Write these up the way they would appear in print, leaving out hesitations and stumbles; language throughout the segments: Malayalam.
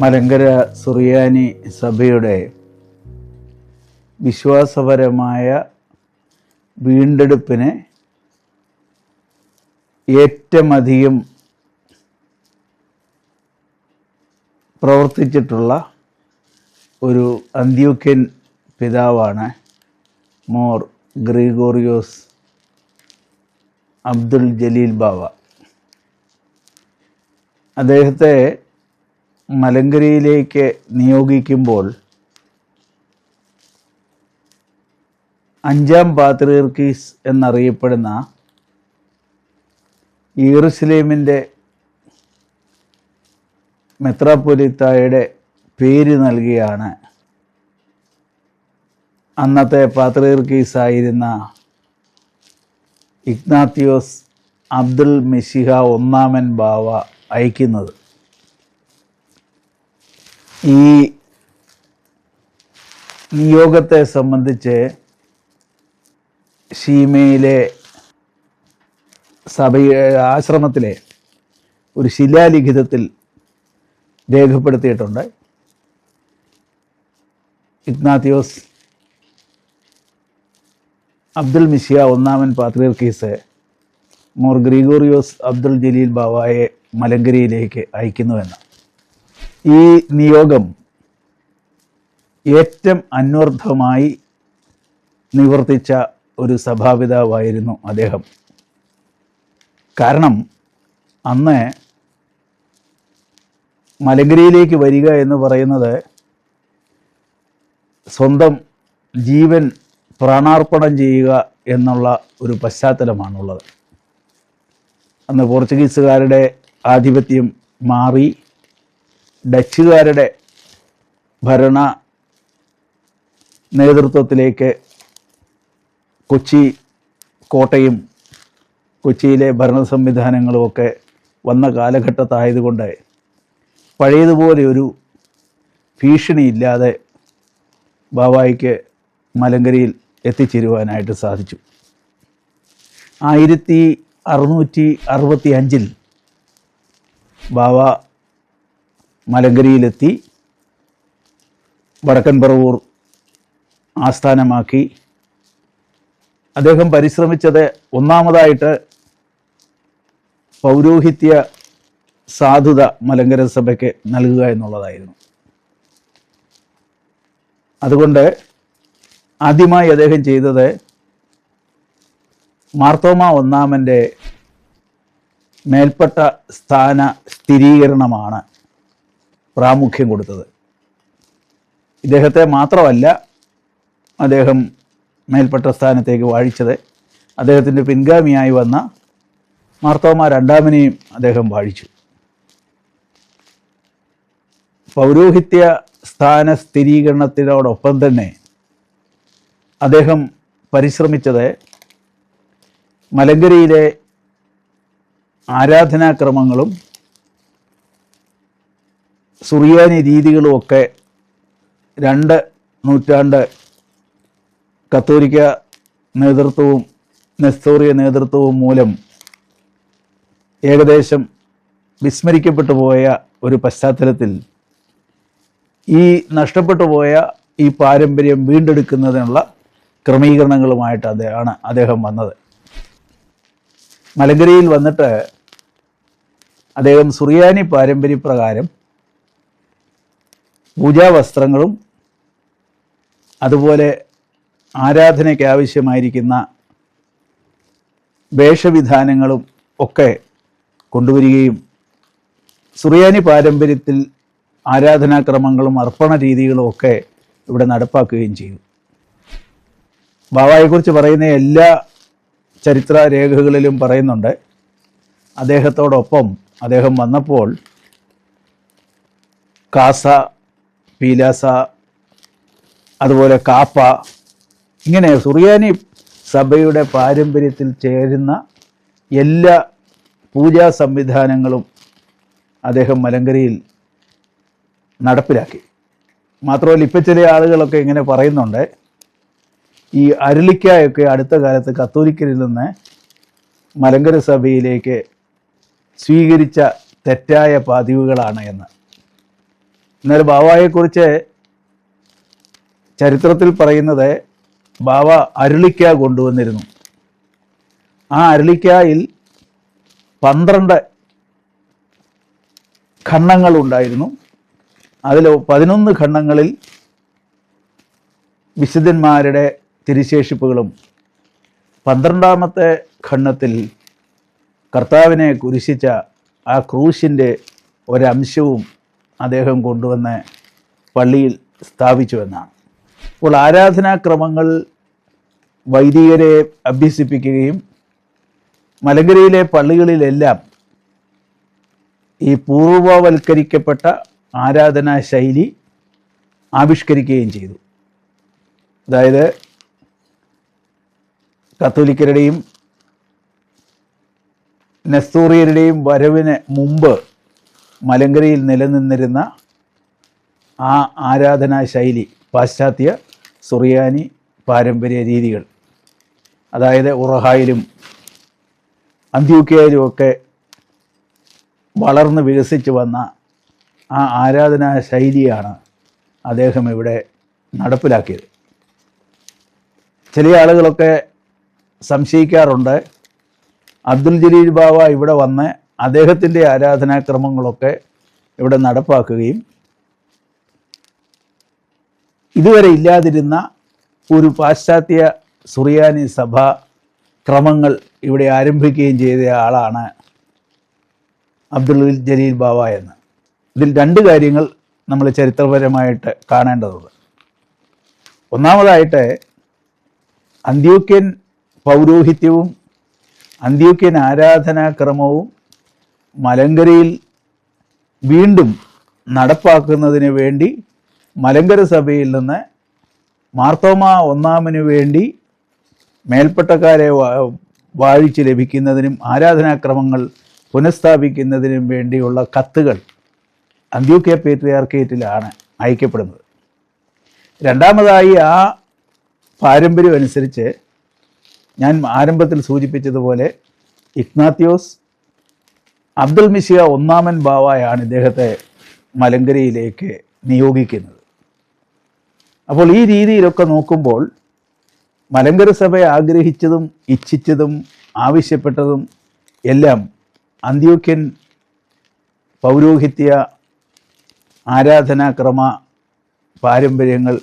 മലങ്കര സുറിയാനി സഭയുടെ വിശ്വാസപരമായ വീണ്ടെടുപ്പിന് ഏറ്റവുമധികം പ്രവർത്തിച്ചിട്ടുള്ള ഒരു അന്ത്യോക്യൻ പിതാവാണ് മോർ ഗ്രിഗോറിയോസ് അബ്ദുൽ ജലീൽ ബാവ. അദ്ദേഹത്തെ മലങ്കരയിലേക്ക് നിയോഗിക്കുമ്പോൾ അഞ്ചാം പാത്രിയർക്കീസ് എന്നറിയപ്പെടുന്ന യെരുശലേമിൻ്റെ മെത്രാപ്പൊലീത്തായുടെ പേര് നൽകിയാണ് അന്നത്തെ പാത്രിയർക്കീസായിരുന്ന ഇഗ്നാത്തിയോസ് അബ്ദുൽ മെസ്സിഹ ഒന്നാമൻ ബാവ അയക്കുന്നത്. ഈ നിയോഗത്തെ സംബന്ധിച്ച് ഷീമയിലെ ആശ്രമത്തിലെ ഒരു ശിലാലിഖിതത്തിൽ രേഖപ്പെടുത്തിയിട്ടുണ്ട്. ഇഗ്നാത്തിയോസ് അബ്ദുൽ മെസ്സിഹ ഒന്നാമൻ പാത്രിയർക്കീസ് മോർ ഗ്രിഗോറിയോസ് അബ്ദുൽ ജലീൽ ബാവയെ മലങ്കരയിലേക്ക് അയക്കുന്നുവെന്ന്. ഈ നിയോഗം ഏറ്റവും അന്വർത്ഥമായി നിവർത്തിച്ച ഒരു സഭാപിതാവായിരുന്നു അദ്ദേഹം. കാരണം അന്ന് മലങ്കരയിലേക്ക് വരിക എന്ന് പറയുന്നത് സ്വന്തം ജീവൻ പ്രാണാർപ്പണം ചെയ്യുക എന്നുള്ള ഒരു പശ്ചാത്തലമാണുള്ളത്. അന്ന് പോർച്ചുഗീസുകാരുടെ ആധിപത്യം മാറി ഡച്ചുകാരുടെ ഭരണ നേതൃത്വത്തിലേക്ക് കൊച്ചി കോട്ടയും കൊച്ചിയിലെ ഭരണ സംവിധാനങ്ങളുമൊക്കെ വന്ന കാലഘട്ടത്തായതുകൊണ്ട് പഴയതുപോലെ ഒരു ഭീഷണിയില്ലാതെ ബാവായിക്ക് മലങ്കരയിൽ എത്തിച്ചേരുവാനായിട്ട് സാധിച്ചു. 1665 ബാവ മലങ്കരയിലെത്തി. വടക്കൻ പറവൂർ ആസ്ഥാനമാക്കി അദ്ദേഹം പരിശ്രമിച്ചത് ഒന്നാമതായിട്ട് പൗരോഹിത്യ സാധുത മലങ്കര സഭയ്ക്ക് നൽകുക എന്നുള്ളതായിരുന്നു. അതുകൊണ്ട് ആദ്യമായി അദ്ദേഹം ചെയ്തത് മാർത്തോമ ഒന്നാമൻ്റെ മേൽപ്പെട്ട സ്ഥാന സ്ഥിരീകരണമാണ് പ്രാമുഖ്യം കൊടുത്തത്. ഇദ്ദേഹത്തെ മാത്രമല്ല അദ്ദേഹം മേൽപ്പെട്ട സ്ഥാനത്തേക്ക് വാഴിച്ചത്, അദ്ദേഹത്തിൻ്റെ പിൻഗാമിയായി വന്ന മാർത്തോമ രണ്ടാമനെയും അദ്ദേഹം വാഴിച്ചു. പൗരോഹിത്യ സ്ഥാന സ്ഥിരീകരണത്തിനോടൊപ്പം തന്നെ അദ്ദേഹം പരിശ്രമിച്ചത് മലങ്കരയിലെ ആരാധനാക്രമങ്ങളും സുറിയാനി രീതികളുമൊക്കെ 2 നൂറ്റാണ്ട് കത്തോലിക്ക നേതൃത്വവും നെസ്തോറിയ നേതൃത്വവും മൂലം ഏകദേശം വിസ്മരിക്കപ്പെട്ടു പോയ ഒരു പശ്ചാത്തലത്തിൽ ഈ നഷ്ടപ്പെട്ടു പോയ ഈ പാരമ്പര്യം വീണ്ടെടുക്കുന്നതിനുള്ള ക്രമീകരണങ്ങളുമായിട്ട് അദ്ദേഹം വന്നത്. മലങ്കരയിൽ വന്നിട്ട് അദ്ദേഹം സുറിയാനി പാരമ്പര്യപ്രകാരം പൂജാവസ്ത്രങ്ങളും അതുപോലെ ആരാധനയ്ക്ക് ആവശ്യമായിരിക്കുന്ന വേഷവിധാനങ്ങളും ഒക്കെ കൊണ്ടുവരികയും സുറിയാനി പാരമ്പര്യത്തിൽ ആരാധനാക്രമങ്ങളും അർപ്പണ രീതികളും ഒക്കെ ഇവിടെ നടപ്പാക്കുകയും ചെയ്തു. ബാവായെക്കുറിച്ച് പറയുന്ന എല്ലാ ചരിത്ര രേഖകളിലും പറയുന്നുണ്ട്, അദ്ദേഹത്തോടൊപ്പം അദ്ദേഹം വന്നപ്പോൾ കാസ, പീലാസ, അതുപോലെ കാപ്പ, ഇങ്ങനെ സുറിയാനി സഭയുടെ പാരമ്പര്യത്തിൽ ചേരുന്ന എല്ലാ പൂജാ സംവിധാനങ്ങളും അദ്ദേഹം മലങ്കരയിൽ നടപ്പിലാക്കി. മാത്രമല്ല ഇപ്പം ചില ആളുകളൊക്കെ ഇങ്ങനെ പറയുന്നുണ്ട്, ഈ അരളിക്കായൊക്കെ അടുത്ത കാലത്ത് കത്തോലിക്കരിൽ നിന്ന് മലങ്കര സഭയിലേക്ക് സ്വീകരിച്ച തെറ്റായ പതിവുകളാണ് എന്ന്. എന്നാൽ ബാവായെക്കുറിച്ച് ചരിത്രത്തിൽ പറയുന്നത് ബാവ അരുളിക്ക കൊണ്ടുവന്നിരുന്നു. ആ അരുളിക്കായിൽ 12 ഖണ്ഡങ്ങളുണ്ടായിരുന്നു. അതിൽ 11 ഖണ്ഡങ്ങളിൽ വിശുദ്ധന്മാരുടെ തിരുശേഷിപ്പുകളും 12ാമത്തെ ഖണ്ഡത്തിൽ കർത്താവിനെ കുരിശിച്ച ആ ക്രൂശിൻ്റെ ഒരംശവും അദ്ദേഹം കൊണ്ടുവന്ന് പള്ളിയിൽ സ്ഥാപിച്ചുവെന്നാണ്. അപ്പോൾ ആരാധനാക്രമങ്ങൾ വൈദികരെ അഭ്യസിപ്പിക്കുകയും മലങ്കരയിലെ പള്ളികളിലെല്ലാം ഈ പൂർവവൽക്കരിക്കപ്പെട്ട ആരാധനാ ശൈലി ആവിഷ്കരിക്കുകയും ചെയ്തു. അതായത് കത്തോലിക്കരുടെയും നെസ്തോറിയരുടെയും വരവിന് മുമ്പ് മലങ്കരയിൽ നിലനിന്നിരുന്ന ആ ആരാധനാ ശൈലി പാശ്ചാത്യ സുറിയാനി പാരമ്പര്യ രീതികൾ, അതായത് ഉറഹായിലും അന്ത്യോക്യയിലും ഒക്കെ വളർന്ന് വികസിച്ച് വന്ന ആ ആരാധനാ ശൈലിയാണ് അദ്ദേഹം ഇവിടെ നടപ്പിലാക്കിയത്. ചില ആളുകളൊക്കെ സംശയിക്കാറുണ്ട്, അബ്ദുൽ ജലീൽ ബാവ ഇവിടെ വന്ന് അദ്ദേഹത്തിൻ്റെ ആരാധനാക്രമങ്ങളൊക്കെ ഇവിടെ നടപ്പാക്കുകയും ഇതുവരെ ഇല്ലാതിരുന്ന ഒരു പാശ്ചാത്യ സുറിയാനി സഭാ ക്രമങ്ങൾ ഇവിടെ ആരംഭിക്കുകയും ചെയ്ത ആളാണ് അബ്ദുൽ ജലീൽ ബാവ എന്ന്. ഇതിൽ 2 കാര്യങ്ങൾ നമ്മൾ ചരിത്രപരമായിട്ട് കാണേണ്ടതുണ്ട്. ഒന്നാമതായിട്ട് അന്ത്യോക്യൻ പൗരോഹിത്യവും അന്ത്യോക്യൻ ആരാധനാക്രമവും മലങ്കരയിൽ വീണ്ടും നടപ്പാക്കുന്നതിന് വേണ്ടി മലങ്കര സഭയിൽ നിന്ന് മാർത്തോമ ഒന്നാമന് വേണ്ടി മേൽപ്പട്ടക്കാരെ വാഴിച്ച് ലഭിക്കുന്നതിനും ആരാധനാക്രമങ്ങൾ പുനഃസ്ഥാപിക്കുന്നതിനും വേണ്ടിയുള്ള കത്തുകൾ അന്ത്യോക്യ പേട്രിയാർക്കേറ്റിലാണ് അയക്കപ്പെടുന്നത്. രണ്ടാമതായി ആ പാരമ്പര്യം അനുസരിച്ച് ഞാൻ ആരംഭത്തിൽ സൂചിപ്പിച്ചതുപോലെ ഇഗ്നാത്യോസ് അബ്ദുൽ മിശിഹ ഒന്നാമൻ ബാവായാണ് ഇദ്ദേഹത്തെ മലങ്കരയിലേക്ക് നിയോഗിക്കുന്നത്. അപ്പോൾ ഈ രീതിയിലൊക്കെ നോക്കുമ്പോൾ മലങ്കര സഭ ആഗ്രഹിച്ചതും ഇച്ഛിച്ചതും ആവശ്യപ്പെട്ടതും എല്ലാം അന്ത്യോക്യൻ പൗരോഹിത്യ ആരാധനാക്രമ പാരമ്പര്യങ്ങൾ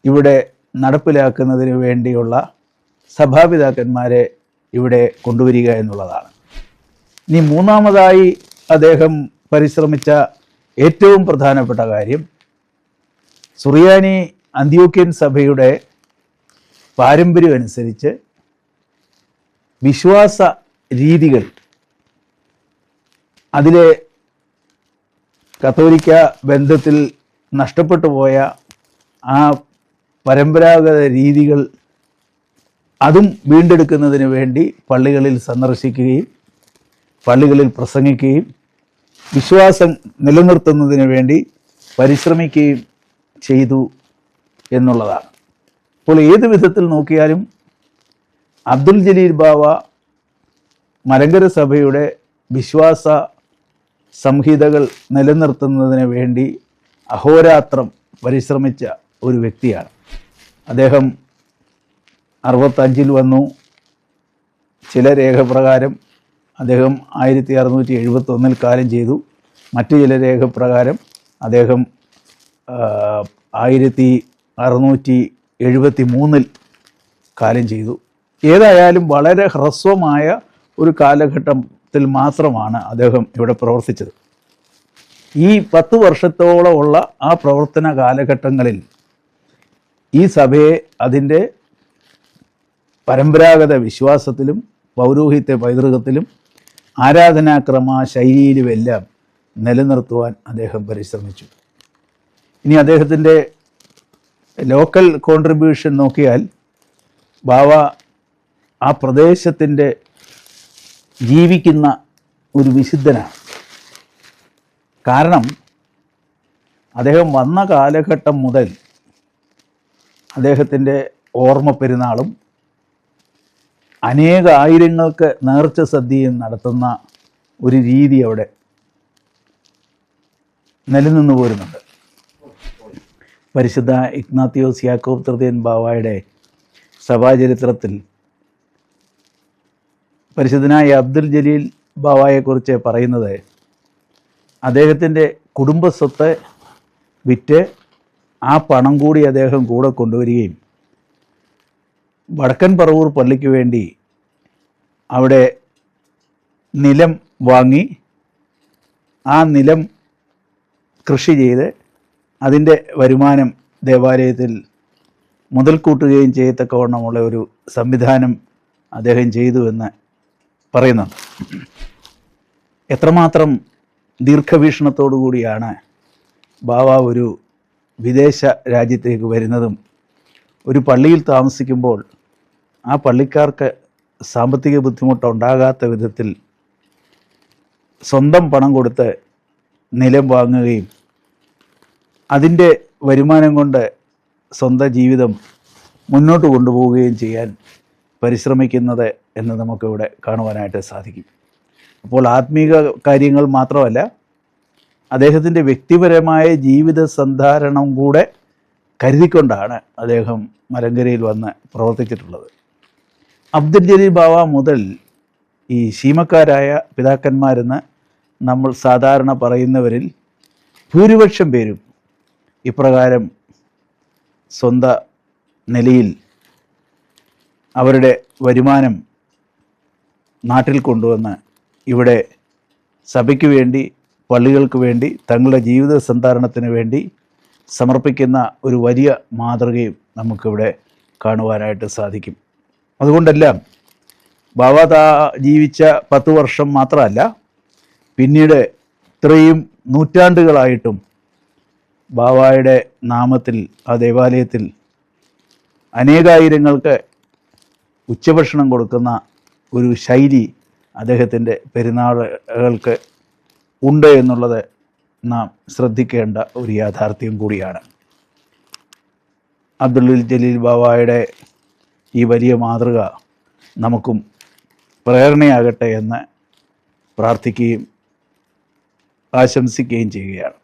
ഇവിടെ നടപ്പിലാക്കുന്നതിന് വേണ്ടിയുള്ള സഭാപിതാക്കന്മാരെ ഇവിടെ കൊണ്ടുവരിക എന്നുള്ളതാണ്. ഇനി മൂന്നാമതായി അദ്ദേഹം പരിശ്രമിച്ച ഏറ്റവും പ്രധാനപ്പെട്ട കാര്യം സുറിയാനി അന്ത്യോക്യൻ സഭയുടെ പാരമ്പര്യം അനുസരിച്ച് വിശ്വാസ രീതികൾ, അതിലെ കത്തോലിക്ക ബന്ധത്തിൽ നഷ്ടപ്പെട്ടു പോയ ആ പരമ്പരാഗത രീതികൾ അതും വീണ്ടെടുക്കുന്നതിന് വേണ്ടി പള്ളികളിൽ സന്ദർശിക്കുകയും പള്ളികളിൽ പ്രസംഗിക്കുകയും വിശ്വാസം നിലനിർത്തുന്നതിന് വേണ്ടി പരിശ്രമിക്കുകയും ചെയ്തു എന്നുള്ളതാണ്. അപ്പോൾ ഏത് വിധത്തിൽ നോക്കിയാലും അബ്ദുൽ ജലീൽ ബാവ മലങ്കര സഭയുടെ വിശ്വാസ സംഹിതകൾ നിലനിർത്തുന്നതിന് വേണ്ടി അഹോരാത്രം പരിശ്രമിച്ച ഒരു വ്യക്തിയാണ്. അദ്ദേഹം 65 വന്നു. ചില രേഖപ്രകാരം അദ്ദേഹം 1671 കാലം ചെയ്തു. മറ്റു ചില രേഖപ്രകാരം അദ്ദേഹം 1673 കാലം ചെയ്തു. ഏതായാലും വളരെ ഹ്രസ്വമായ ഒരു കാലഘട്ടത്തിൽ മാത്രമാണ് അദ്ദേഹം ഇവിടെ പ്രവർത്തിച്ചത്. ഈ 10 വർഷത്തോളമുള്ള ആ പ്രവർത്തന കാലഘട്ടങ്ങളിൽ ഈ സഭയെ അതിൻ്റെ പരമ്പരാഗത വിശ്വാസത്തിലും പൗരോഹിത്യ പൈതൃകത്തിലും ആരാധനാക്രമ ശൈലിയിലുമെല്ലാം നിലനിർത്തുവാൻ അദ്ദേഹം പരിശ്രമിച്ചു. ഇനി അദ്ദേഹത്തിൻ്റെ ലോക്കൽ കോൺട്രിബ്യൂഷൻ നോക്കിയാൽ ബാവ ആ പ്രദേശത്തിൻ്റെ ജീവിക്കുന്ന ഒരു വിശുദ്ധനാണ്. കാരണം അദ്ദേഹം വന്ന കാലഘട്ടം മുതൽ അദ്ദേഹത്തിൻ്റെ ഓർമ്മ പെരുന്നാളും അനേക ആയിരങ്ങൾക്ക് നേർച്ച സദ്യയും നടത്തുന്ന ഒരു രീതി അവിടെ നിലനിന്നു പോരുന്നുണ്ട്. പരിശുദ്ധ ഇഗ്നാത്തിയോസ് യാക്കോബ് തൃതീയൻ ബാവായുടെ സഭാചരിത്രത്തിൽ പരിശുദ്ധനായ അബ്ദുൽ ജലീൽ ബാവായെക്കുറിച്ച് പറയുന്നത്, അദ്ദേഹത്തിൻ്റെ കുടുംബസ്വത്ത് വിറ്റ് ആ പണം കൂടി അദ്ദേഹം കൂടെ കൊണ്ടുവരികയും വടക്കൻ പറവൂർ പള്ളിക്ക് വേണ്ടി അവിടെ നിലം വാങ്ങി ആ നിലം കൃഷി ചെയ്ത് അതിൻ്റെ വരുമാനം ദേവാലയത്തിൽ മുതൽക്കൂട്ടുകയും ചെയ്യത്തക്കവണ്ണമുള്ള ഒരു സംവിധാനം അദ്ദേഹം ചെയ്തുവെന്ന് പറയുന്നുണ്ട്. എത്രമാത്രം ദീർഘവീക്ഷണത്തോടു കൂടിയാണ് ബാവ ഒരു വിദേശ രാജ്യത്തേക്ക് വരുന്നതും ഒരു പള്ളിയിൽ താമസിക്കുമ്പോൾ ആ പള്ളിക്കാർക്ക് സാമ്പത്തിക ബുദ്ധിമുട്ടുണ്ടാകാത്ത വിധത്തിൽ സ്വന്തം പണം കൊടുത്ത് നിലം വാങ്ങുകയും അതിൻ്റെ വരുമാനം കൊണ്ട് സ്വന്തം ജീവിതം മുന്നോട്ട് കൊണ്ടുപോവുകയും ചെയ്യാൻ പരിശ്രമിക്കുന്നത് എന്ന് നമുക്കിവിടെ കാണുവാനായിട്ട് സാധിക്കും. അപ്പോൾ ആത്മീക കാര്യങ്ങൾ മാത്രമല്ല, അദ്ദേഹത്തിൻ്റെ വ്യക്തിപരമായ ജീവിത സന്ധാരണം കൂടെ കരുതിക്കൊണ്ടാണ് അദ്ദേഹം മലങ്കരയിൽ വന്ന് പ്രവർത്തിച്ചിട്ടുള്ളത്. അബ്ദുൽ ജലീൽ ബാവ മുതൽ ഈ ശീമക്കാരായ പിതാക്കന്മാരെന്ന് നമ്മൾ സാധാരണ പറയുന്നവരിൽ ഭൂരിപക്ഷം പേരും ഇപ്രകാരം സ്വന്തം നിലയിൽ അവരുടെ വരുമാനം നാട്ടിൽ കൊണ്ടുവന്ന് ഇവിടെ സഭയ്ക്ക് വേണ്ടി, പള്ളികൾക്ക് വേണ്ടി, തങ്ങളുടെ ജീവിത സന്ധാരണത്തിന് വേണ്ടി സമർപ്പിക്കുന്ന ഒരു വലിയ മാതൃകയും നമുക്കിവിടെ കാണുവാനായിട്ട് സാധിക്കും. അതുകൊണ്ടെല്ലാം ബാവ ജീവിച്ച 10 വർഷം മാത്രമല്ല, പിന്നീട് ഇത്രയും നൂറ്റാണ്ടുകളായിട്ടും ബാവായുടെ നാമത്തിൽ ആ ദേവാലയത്തിൽ അനേകായിരങ്ങൾക്ക് ഉച്ചഭക്ഷണം കൊടുക്കുന്ന ഒരു ശൈലി അദ്ദേഹത്തിൻ്റെ പെരുന്നാളുകൾക്ക് ഉണ്ട് എന്നുള്ളത് നാം ശ്രദ്ധിക്കേണ്ട ഒരു യാഥാർത്ഥ്യം കൂടിയാണ്. അബ്ദുൽ ജലീൽ ബാവായുടെ ഈ വലിയ മാതൃക നമുക്കും പ്രേരണയാകട്ടെ എന്ന് പ്രാർത്ഥിക്കുകയും ആശംസിക്കുകയും ചെയ്യുകയാണ്.